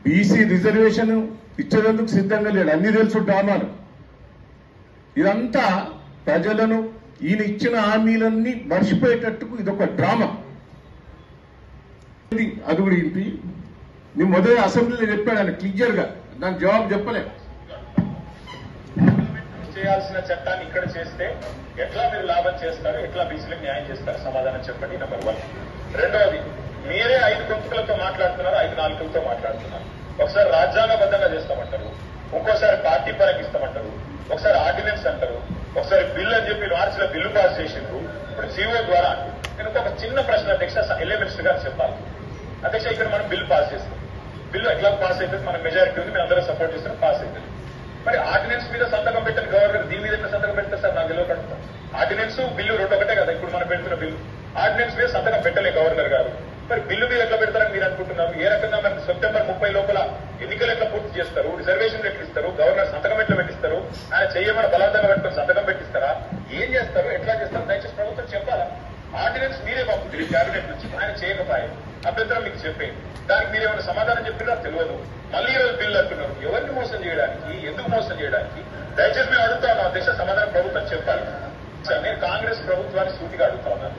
BC reservation ఇచ్చేందుకు సిద్ధంగా లేడు. అన్ని తెలుసు డ్రామాలు. ఇదంతా ప్రజలను ఈయన ఇచ్చిన హామీలన్నీ మర్చిపోయేటట్టుకు ఇదొక డ్రామా. అది కూడా ఇంటి నేను మొదటి అసెంబ్లీలో చెప్పాడు ఆయన క్లియర్ గా, దానికి జవాబు చెప్పలేదు. చేయాల్సిన చట్టాన్ని ఇక్కడ చేస్తే ఎట్లా మీరు లాభం చేస్తారు, ఎట్లా బీసీలకు న్యాయం చేస్తారు, సమాధానం చెప్పండి. నెంబర్ 1. రెండవది, మీరే 5 గొంతుకలతో మాట్లాడుతున్నారు, 5 నాలుకలతో మాట్లాడుతున్నారు. ఒకసారి రాజ్యాంగబద్ధంగా చేస్తామంటారు, ఇంకోసారి పార్టీ పరంగా ఇస్తామంటారు, ఒకసారి ఆర్డినెన్స్ అంటారు, ఒకసారి బిల్ అని చెప్పి మార్చిలో బిల్లు పాస్ చేసిండ్రు, ఇప్పుడు జీవో ద్వారా. నేను ఒక చిన్న ప్రశ్న అధ్యక్ష, ఎలిమెంట్స్ గారు చెప్పాలి. అధ్యక్ష, ఇక్కడ మనం బిల్లు పాస్ చేస్తాం. బిల్లు ఎట్లా పాస్ అవుతుంది, మన మెజారిటీ ఉంది, మేము అందరూ సపోర్ట్ చేస్తాం, పాస్ అవుతుంది. మరి ఆర్డినెన్స్ మీద సంతకం పెట్టిన గవర్నర్ దీని మీద ఎట్లా సంతకం పెడతారు సార్? నాకు తెలియక అడుగుతాం. ఆర్డినెన్స్ బిల్లు రెండు ఒకటే కదా ఇప్పుడు మనం పెడుతున్న బిల్లు. ఆర్డినెన్స్ మీద సంతకం పెట్టలే గవర్నర్ గారు, మరి బిల్లు మీద ఎట్లా పెడతారని మీరు అనుకుంటున్నారు? ఏ రకంగా మనకి సెప్టెంబర్ 30 లోపల ఎన్నికలు ఎట్లా పూర్తి చేస్తారు, రిజర్వేషన్ ఎట్లా ఇస్తారు, గవర్నర్ సంతకం ఎట్లా పెట్టిస్తారు, ఆయన చెయ్యమని బలవంతంగా పెట్టుకుని సంతకం పెట్టిస్తారా, ఏం చేస్తారు, ఎట్లా చేస్తారు? దయచేసి ప్రభుత్వం చెప్పాలా. ఆర్డినెన్స్ మీరే పంపుతుంది క్యాబినెట్ నుంచి, ఆయన చేయకపోయారు, అభ్యంతరం మీకు చెప్పే దానికి మీరేమైనా సమాధానం చెప్పినా తెలియదు. మళ్ళీ ఈరోజు బిల్లు అంటున్నారు. ఎవరిని మోసం చేయడానికి, ఎందుకు మోసం చేయడానికి? దయచేసి మేము అడుగుతా ఉన్నాం అధ్యక్ష, సమాధానం ప్రభుత్వం చెప్పాలి. నేను కాంగ్రెస్ ప్రభుత్వాన్ని సూటిగా అడుగుతా ఉన్నాను.